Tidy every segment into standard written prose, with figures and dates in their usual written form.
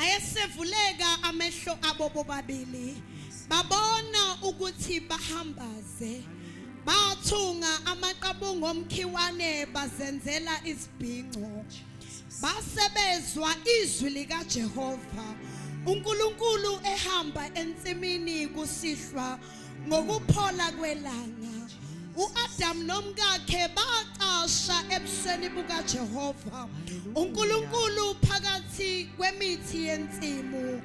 ayesevuleka amehlo abo bobabili babona ukuthi bahambaze bathunga amaqabungo omkhiwane bazenzela isibhinqo basebezwa izwi lika Jehova uNkulunkulu ehamba ensimini kusihlwa ngokuphola kwelanga uAdam nomkakhe baqasha ebusweni buka Jehova uNkulunkulu phakathi kwemithi yensimu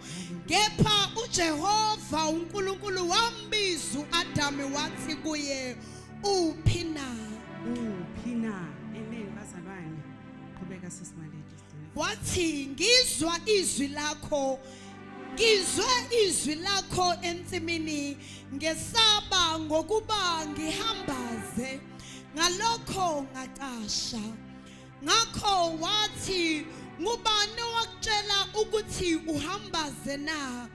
kepha uJehova uNkulunkulu wambiza uAdam wathi kuye uphina amen bazalwane qhubeka sisimaleje wathi ngizwe izwi lakho ensimini ngesaba ngokuba ngihambaze ngalokho ngaqasha ngakho wathi ngubani wakutshela ukuthi uhambaze na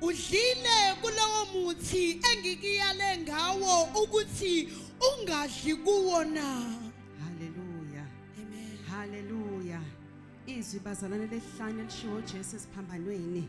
udlile kulowo muthi engikiyale ngawo ukuthi ungadli kuwo na haleluya amen haleluya izwi bazalwane lehlanye lishiwo Jesu esiphambanweni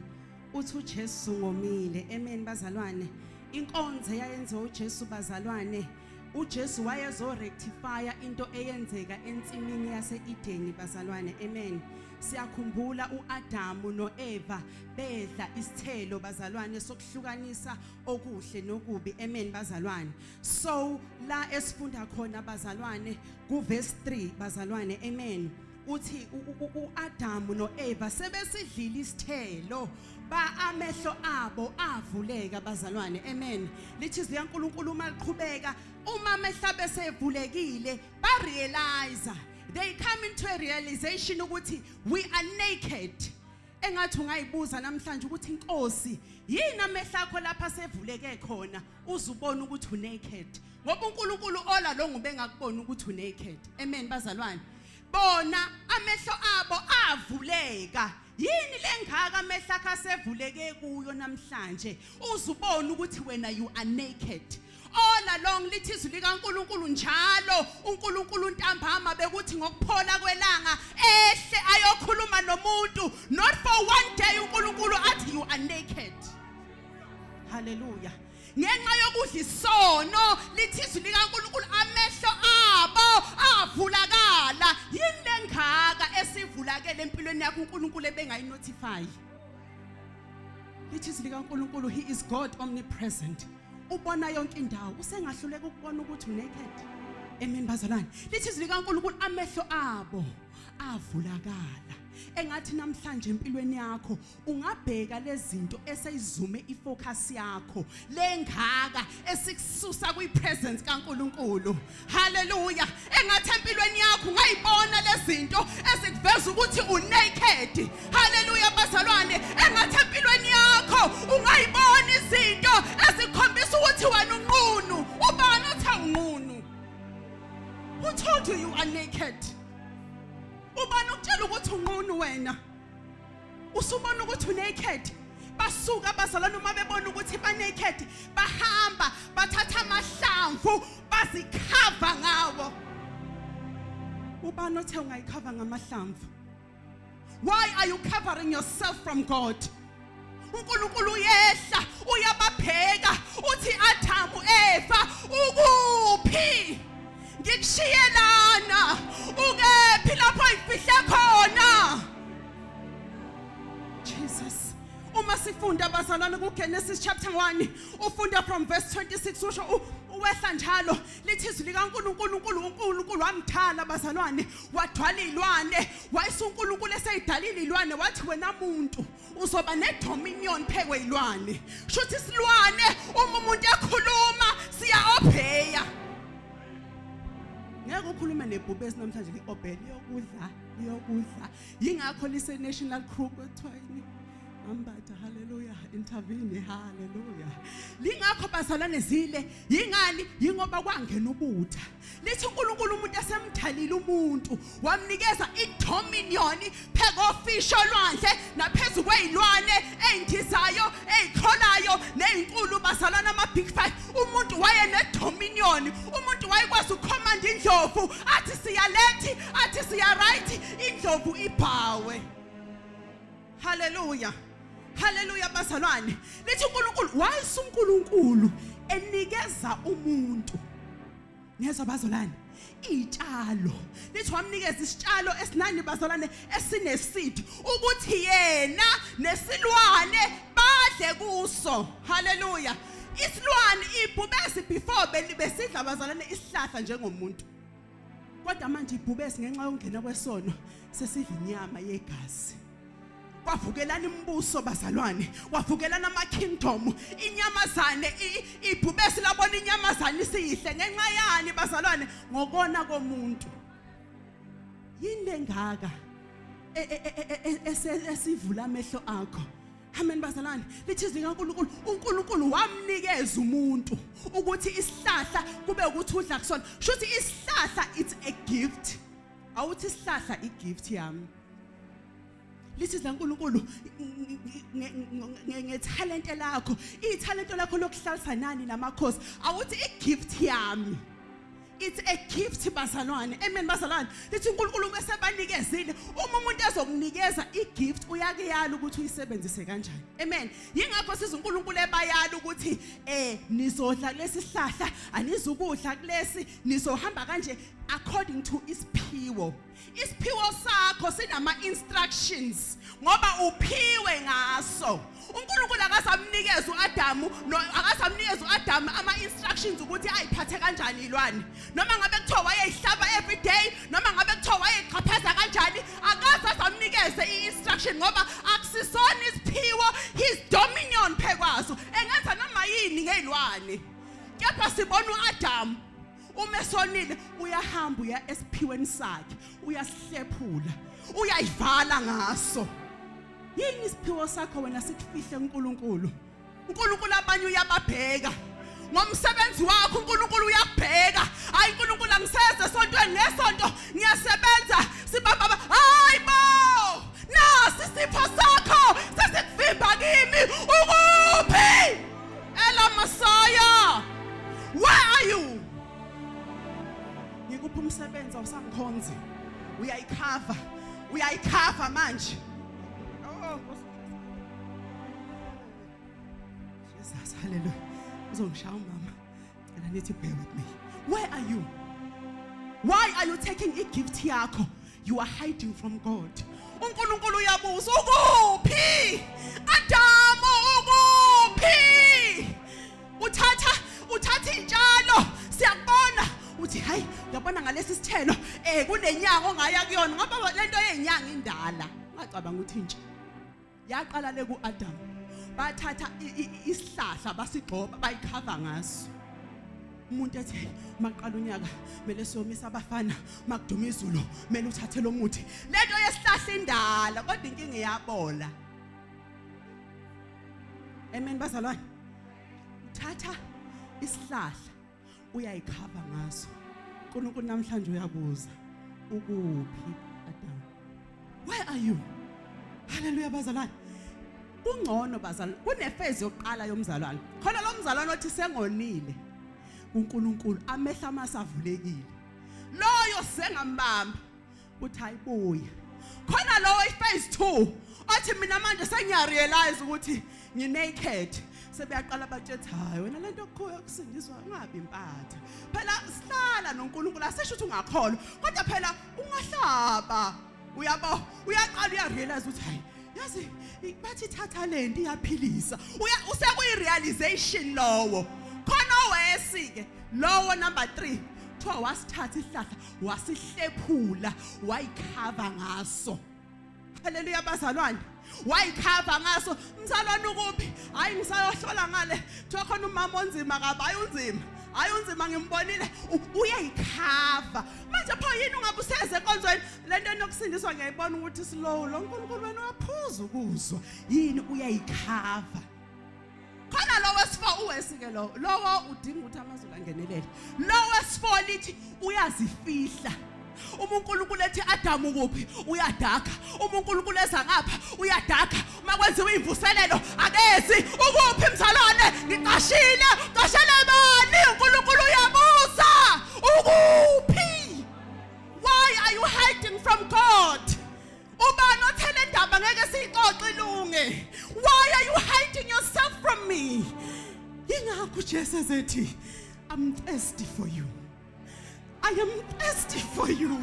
uthi uJesu ngomile amen bazalwane inkonzo yayenza uJesu bazalwane uJesu wayezo rectify into eyenzeka ensimini yaseEdeni bazalwane amen siyakhumbula uAdam noEva bedla isithelo bazalwane sokuhlukanisa okuhle nokubi amen bazalwane so la esifunda khona bazalwane ku verse 3 bazalwane amen uthi uAdam noEva sebesidlila isithelo ba amehlo abo avuleka bazalwane amen lithi izwi likaNkulunkulu maliqhubeka uma amehlo besevulekile ba realize they come into a realization ukuthi we are naked engathi ungayibuza namhlanje ukuthi inkosi yini amehlo akho lapha sevuleke khona uzubona ukuthi unaked ngoba uNkulunkulu ola lo ngube ngakubona ukuthi unaked amen bazalwane bona amehlo abo avuleka yini lengaka amehlo akho asevuleke kuyo namhlanje uzubona ukuthi wena you are naked all along lithi izwi likaNkulunkulu njalo uNkulunkulu ntambama bekuthi ngokuphola kwelanga ehle ayokhuluma nomuntu not for one day uNkulunkulu athi you are naked haleluya ngenxa yokudla isono lithi izwi likaNkulunkulu amehlo abo avulakala yini lengaka esivulakele empilweni yakho uNkulunkulu ebengayinotify lithi izwi likaNkulunkulu he is God omnipresent ubona yonke indawo usengahluleka ukubona ukuthi unaked amen bazalwane lithi izwi likaNkulunkulu amehlo abo avulakala engathi namhlanje empilweni yakho ungabheka lezinto eseyizume ifocus yakho lengaka esikususa kwipresence kaNkulunkulu haleluya engathi empilweni yakho ungayibona lezinto ezikuveza ukuthi unaked haleluya bazalwane engathi empilweni yakho ungayibona izinto ezikhombisa ukuthi wena unqunu ubani uthi unqunu who told you are naked ubani ukutshela ukuthi unqunu wena usubona ukuthi unaked basuka abazalwane uma bebona ukuthi ba naked bahamba bathatha amahlamvu bazikhava ngawo ubani uthe ungayikhava ngamahlamvu why are you covering yourself from God uNkulunkulu uyehla uyababheka uthi Adam Eva ukuphi ngikushiyelana ukephi lapho ifihle khona Jesus uma sifunda abazalwane kuGenesis chapter 1 ufunda from verse 26 usho uwehla njalo lithi izwi likaNkulunkulu uNkulunkulu wamthala abazalwane wadwala ilwane wayisuNkulunkulu eseyidalile ilwane wathi wena muntu uzoba nedominion phekwe ilwane shothi isilwane uma umuntu ekhuluma siya obheya ngeke ukhulume nebhubesi namhlanje liobheli yokudla yingakho lise national crew kwethwini ambatha haleluya intervene haleluya lingakho bazalwane zile yingani yingoba kwangena ubutha lithi uNkulunkulu umuntu esemthalile umuntu wamnikeza idominion phekofisho lwandle naphezulu kwezilwane ezindhizayo ezikholayo nezinkulu bazalwana ama big five umuntu waye nedominion umuntu wayekwazi ukucommand indlovu athi siya left athi siya right indlovu ibhawe Hallelujah. Hallelujah bazalwane. Lithi uNkulunkulu wayesuNkulunkulu enikeza umuntu. Ngezwe bazalwane. Itshalo. Lithi wamnikeza isitshalo esinani bazalwane esineseed ukuthi yena nesilwane badle kuso. Hallelujah. Isilwane ibhubesi before besidla bazalwane isihlahla njengomuntu. Kodwa manje ibhubesi ngenxa yokungena kwesono sesidla inyama yegazi. Kwavukelana imbuso bazalwane, kwavukelana ama kingdom, inyamazane ibhubesi labona inyamazane isihle ngenxa yani bazalwane ngokona komuntu. Yini engaka esivula amehlo akho. Amen bazalwane. Lithi izwi kaNkulunkulu, uNkulunkulu wamnikeza umuntu ukuthi isihlahla kube ukuthi udla kusona. Shothi isihlahla it's a gift. Awuthi isihlahla igift yami. Lithi izwi kaNkulunkulu ngetalent lakho, italent lakho lokuhlalisa nani namakhosi. Awuthi igift yami. It's a gift bazalwane. Amen bazalwane. Lithi uNkulunkulu mesebanikezile uma umuntu ezokunikeza igift uyakuyala ukuthi uyisebenzise kanjani. Amen. Yingakho siza uNkulunkulu ebayala ukuthi nizodla kulesi sihlahla, anizukudla kulesi, nizohamba kanje according to isiphiwo. Isiphiwo sakho sinama instructions ngoba uphiwe ngaso. uNkulunkulu akasamnikeza uAdamu akasamnikeza uAdamu ama instructions ukuthi ayiphathe kanjani ilwane. Noma ngabe kuthiwa wayeyihlaba every day, noma ngabe kuthiwa wayeyiqhaphaza kanjani, akasamnikeze iinstruction ngoba akusisona isiphiwo, his dominion phekwaso. Engenza noma yini ngezilwane. Kepha sibona uAdamu umesonile uyahamba uya esiphiweni sakhe, uyasihlephula, uyayivala ngaso. Yini isiphiwo sakho wena sikufihle uNkulunkulu? uNkulunkulu abanye uyababheka. Ngomsebenzi wakho uNkulunkulu uyakubheka. Hayi uNkulunkulu angiseze esontweni nesonto ngiyasebenza sibaba. Hayibo! Nasi isipho sakho sesikuvimba kimi. Ukuphi? Ela Messiah. Where are you? Ngikuphi umsebenzi awusangikhonzi? Uyayikhava manje. Jesus, hallelujah. Uzongishaya mama. Cela nithi bear with me. Where are you? Why are you taking a gift yakho? You are hiding from God. uNkulunkulu uyabuza ukuphi? Adamu ukuphi? Uthatha injalo. Siyabona uthi hayi uyabona ngalesi sithelo kunenyanga ongaya kuyona ngoba lento yenyanga indala. Ngacabanga ukuthi intsha yaqala le kuAdam. Bathatha isihlahla basigcoba bayikhava ngaso. Umuntu ethi maqala unyaka mele siyomisa abafana makuduma izulu mele uthathe lo muthi. Lento yesihlahla indala kodwa inkinga iyabola. Amen bazalwane. Uthatha isihlahla uyayikhava ngaso. uNkulunkulu namhlanje uyabuza ukuphi Adam? Where are you? Hallelujah bazalwane. Kungcono bazalwane kunephase yokuqala yomzalwane. Khona lo mzalwane othi sengonile uNkulunkulu amehla amasavulekile. Loyo sengambamba uthi hayibuya. Khona lo iphase 2 othi mina manje sengiyarealize ukuthi nginaked. Sebeyaqala batshetha hayi wena lento okhoya kusindiswa ungabi impatha. Phela sihlala noNkulunkulu asisho ukuthi ungakholwa kodwa phela ungahlaba. Uyabo uyaqala uyarealize ukuthi hayi yazi bathi thatha lento iyaphilisa. Usekuyirealization lowo. Khona owesike lowo number 3 kuthiwa wasithatha isihlahla wasihlephula wayikhava ngaso. Hallelujah bazalwane. Wayikhava ngaso. Mzalwane ukuphi? Hayi ngisayohlola ngale. Kuthiwa khona umama onzima kabi ayunzima. Ayunzima ngimbonile uyayikhava. Manje pho yini ungabuseze enkonzweni lento enokusindiswa ngiyayibona ukuthi slow lo uNkulunkulu wena uyaphuza ukuzwa. Yini uyayikhava. Khona lo wesifo uwesike lowo udinga ukuthi amazulu angenelele. Lo wesifo lithi uyazifihla. uNkulunkulu ethi Adamu kuphi uyadaka. uNkulunkulu eza ngapha uyadaka. Makwenziwe imvuselelo akezi ukuphi mzalwane ngiqashile qashele bani uNkulunkulu uyabuza ukuphi. Why are you hiding from God? Ubani othele indaba ngeke siyixoxe Why are you hiding yourself from me? Yingakho uJesu ethi, I'm thirsty for you. I am thirsty for you.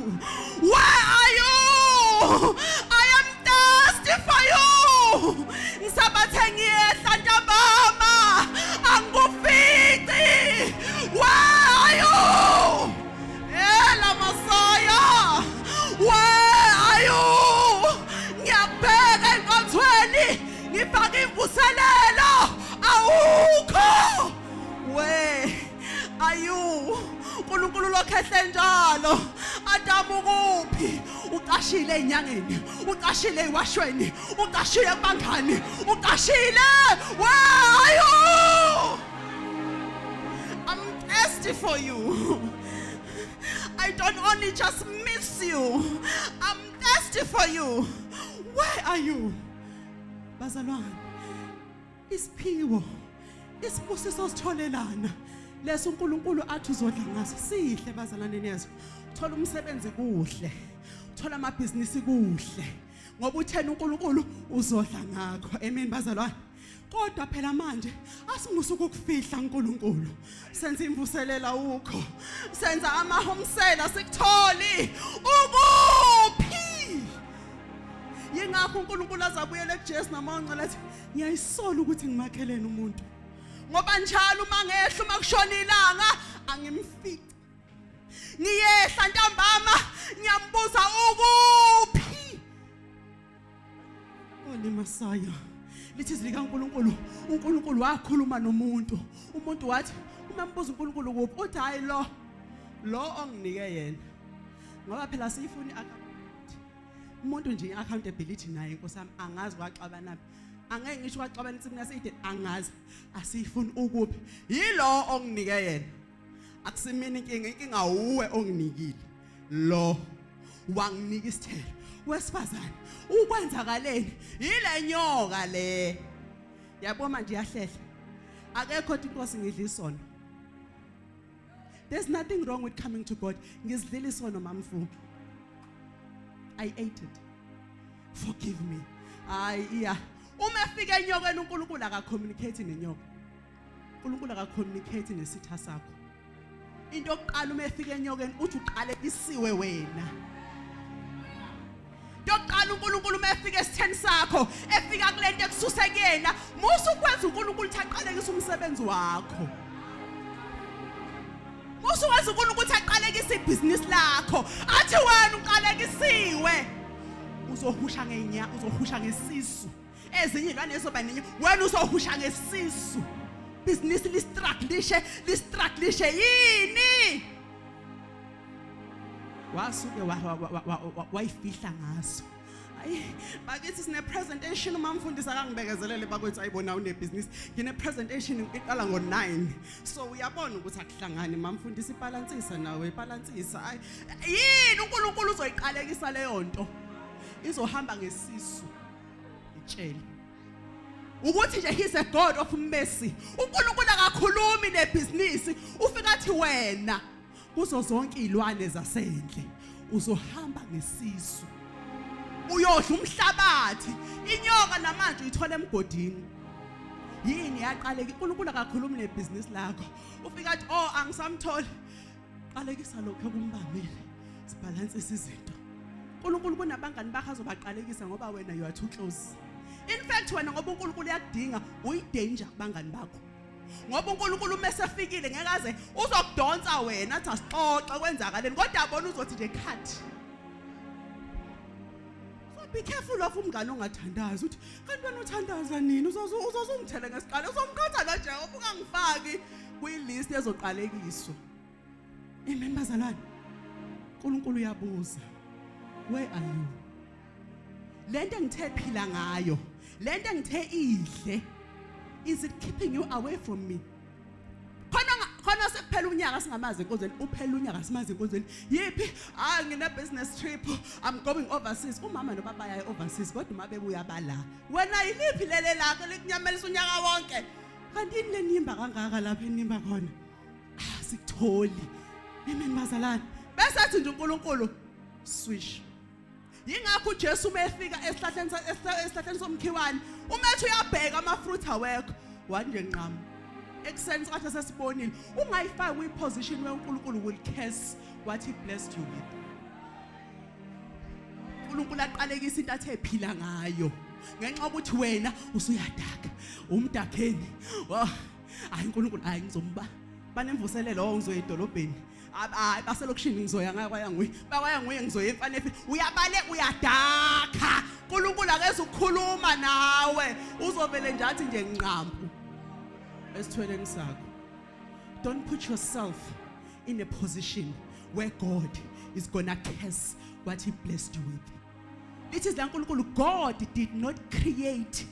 Where are you? I am thirsty for you. Ngisabathe ngiyehla ntambama angufici. Where are you? Ela Messiah. Where are you? Ngiyabheka enkonzweni ngifaka imvuselelo awukho. Where are you? uNkulunkulu lokhehle njalo Adamu kuphi uqashile enyangeni uqashile eziwashweni uqashile ebangani uqashile where are you? I'm thirsty for you. I don't only just miss you, I'm thirsty for you. Where are you? Bazalwane isiphiwo isibusiso sitholelana leso uNkulunkulu athi uzodla ngaso sihle bazalwane nezwe uthola umsebenzi kuhle uthola amabhizinisi kuhle ngoba uthena uNkulunkulu uzodla ngakho amen bazalwane kodwa phela manje asingusuku ukufihla uNkulunkulu senza imvuselela ukho senza ama home sale sikutholi ukuphi yingakho uNkulunkulu azabuyela kuJesu namonqala athi ngiyayisola ukuthi ngimakhelene umuntu ngoba njalo uma ngehla uma kushona ilanga angimfici ngiyehla ntambama ngiyambuza ukuphi Oli Messiah lithi zilika uNkulunkulu wakhuluma nomuntu umuntu wathi uma mbuza uNkulunkulu kuphi uthi hayi lo onginike yena ngoba phela siyifuni umuntu nje accountability naye inkosi yami angazi kwaxabana angeke ngisho kwaxabana insimi naside angazi asifuni ukuphi yilo onginike yena akusimini inkinga uwe onginikile lo wanginika isithelo wesifazane ukwenzakaleni ile nyoka le yabo manje yahlehla akekho inkosi ngidla isono. There's nothing wrong with coming to God. Ngizidlela isono mamfu I ate it. Forgive me. Yeah. Uma efika enyokweni uNkulunkulu akacommunicate nenyoka. uNkulunkulu akacommunicate nesitha sakho. Into yokuqala uma efika enyokweni uthi uqale isiwe wena. Yokuqala uNkulunkulu uma efika esitheni sakho, efika kulento ekususe kuyena, musu ukwenza uNkulunkulu thaqalekisa umsebenzi wakho. Musu ukwenza uNkulunkulu thaqalekisa ibhizinisi lakho. Athi wena uqalekisiwe. Uzohusha ngenya, uzohusha ngesisu. Ezinye ilwane ezoba nenye, wena uzohusha ngesisu. Business listrugglishe yini? Wasuke wayifihla ngaso. Hayi, bakithi sine presentation uma mfundisi akangibekezelele bakwethu ayibona une business. Ngine presentation iqala ngo9. So uyabona ukuthi akuhlangani mamfundisi ibalansisa nawe ibalansisa. Yini uNkulunkulu uzoyiqalekisa leyo nto? Izohamba ngesisu. Itshele. Ukuthi nje he's a God of mercy. uNkulunkulu akakhulumi nebusiness, ufika athi wena kuzo zonke izilwane zasendle uzohamba ngesisu. Uyodla umhlabathi, inyoka namanje uyithola emgodini. Yini yaqaleka uNkulunkulu akakhulumi nebusiness lakho. Ufika athi angisamtholi. Qalekisa lokho kumbambile. Sibalance izinto. uNkulunkulu kunabangani bakhe azobaqalekisa ngoba wena you are too close. In fact wena ngoba uNkulunkulu uyakudinga uyidanger kubangani bakho. Ngoba uNkulunkulu mesefikile ngeke aze uzokudonsa wena athi asixoxe kwenzakaleni kodwa yabona uzothi nje cut. So be careful of umngane ongathandazi uthi kanti wena uthandaza nini uzozungithele ngesiqalo uzomqhatha noJehova ungangifaki kwi-list ezoqalekiswa. Amen bazalwane. uNkulunkulu uyabuza. Where are you? Lento engithe phila ngayo, lento engithe idle, is it keeping you away from me? Khona sekuphela unyaka singamazi enkonzweni, uphela unyaka simazi enkonzweni. Yipi? Ngine business trip, I'm going overseas. Umama nobaba baya overseas kodwa uma bebuya bala. Wena yiliphi lele lakho likunyamelisa unyaka wonke? Kanti ini lenimba kangaka lapha enimba khona? Sikutholi. Amen bazalwane. Bese athi nje uNkulunkulu switch. Yingakho uJesu umefika esihlahleni somkhiwane umethi uyabheka ama-fruit awekho wanje nqamu ekuseni sathi sesibonile ungayifaki kwi-position where uNkulunkulu will curse what he blessed you with. uNkulunkulu aqalekisa into athe phila ngayo ngenxa ukuthi wena usuyadaka umdakheni hayi uNkulunkulu hayi ngizomba banemvuselelo ngizoya edolobheni hayi baselokishini ngizoya ngakwaya nguye bakwaya nguye ngizoya emfana uyabale uyadaka uNkulunkulu akeze ukukhuluma nawe uzovele njathi nje nqampu esithweleni sakho. Don't put yourself in a position where God is gonna curse what he blessed you with. It is uNkulunkulu. God did not create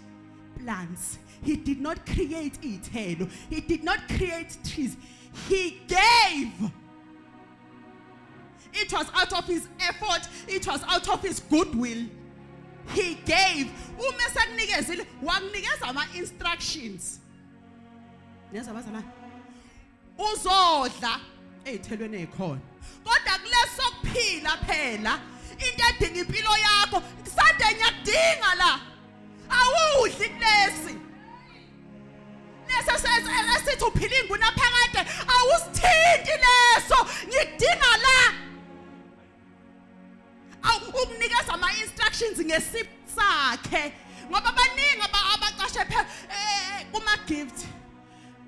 plants. He did not create ithelo. He did not create trees. He gave. It was out of his effort. It was out of his goodwill. He gave. Uma sekunikezile wakunikeza ama-instructions. Neza bazalwane. Uzodla ezithelweni ezikhona. Kodwa kuleso kuphila phela into edinga impilo yakho kusande ngiyadinga la. Awudli kulesi. Esithi uphila inguna phakade awusithinti leso ngidinga la. Ukunikeza ama-instructions ngesipho sakhe ngoba baningi abaqashe kuma gift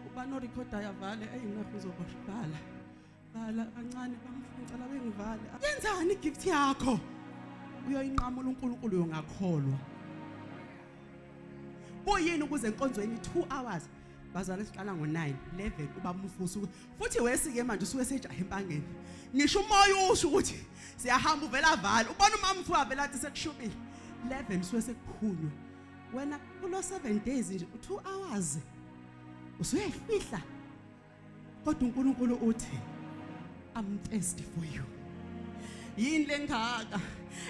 ubano recorder yavale eyinqaphu uzobashala bala kancane bamfuncela bengivale yenzani igift yakho uyoyinqamula uNkulunkulu uyongakholwa kuyini ukuze enkonzweni 2 hours bazana siqala ngo9 11 ubaba umfuso futhi wesike manje usuke sejaha empangeni ngisho umoya usho ukuthi siyahamba uvela vala ubona umama mfu avela athi sekushubile 11 suke sekuphunywa wena kulo 7 days nje 2 hours usuyayifihla kodwa uNkulunkulu uthi I'm thirsty for you yini lengaka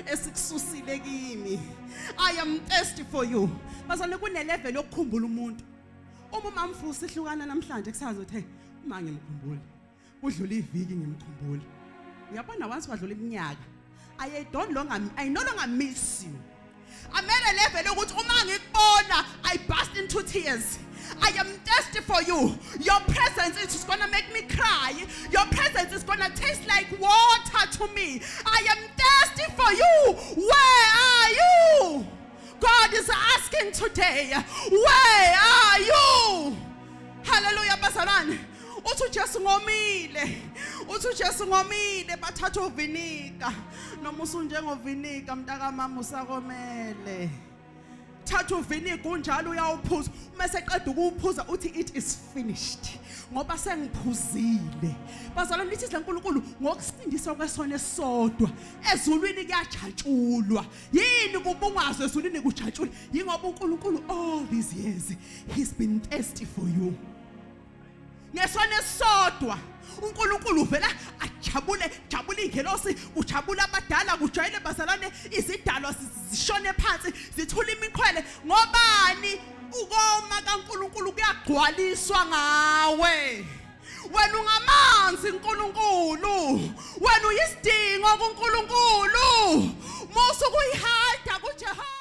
esikususile kimi I am thirsty for you bazana kune level yokukhumbula umuntu uma mamfu sihlukana namhlanje kusazothe uma ngimkhumbula udlula iviki ngimkhumbula uyabona once wadlula iminyaka I no longer miss you amele level ukuthi uma ngikubona I burst into tears. I am thirsty for you. Your presence is going to make me cry. Your presence is going to taste like water to me. I am thirsty for you. Where are you? God is asking today, where are you? Hallelujah, bazalwane. Uthi Jesu ngomile. Uthi Jesu ngomile bathatha uvinika. Noma usunjengovinika mntaka mama usakomele. Thatha uvinika unjalo uyawuphuza uma seqeda ukuphuza uthi it is finished ngoba sengiphuzile bazalwane lithi leNkulunkulu ngokusindiswa kwesona esodwa ezulwini kuyajatshulwa yini kubungazwe ezulwini kujatshulwa yingoba uNkulunkulu all these years he's been thirsty for you ngesona esodwa uNkulunkulu uvela jabule ingelosi ujabula abadala kujayele bazalwane izidalwa zishone phansi zithula imikhwele ngobani ukoma kaNkulunkulu kuyagcwaliswa ngawe wena ungamanzi uNkulunkulu wena uyisidingo kuNkulunkulu musu kuyihada kuJehova.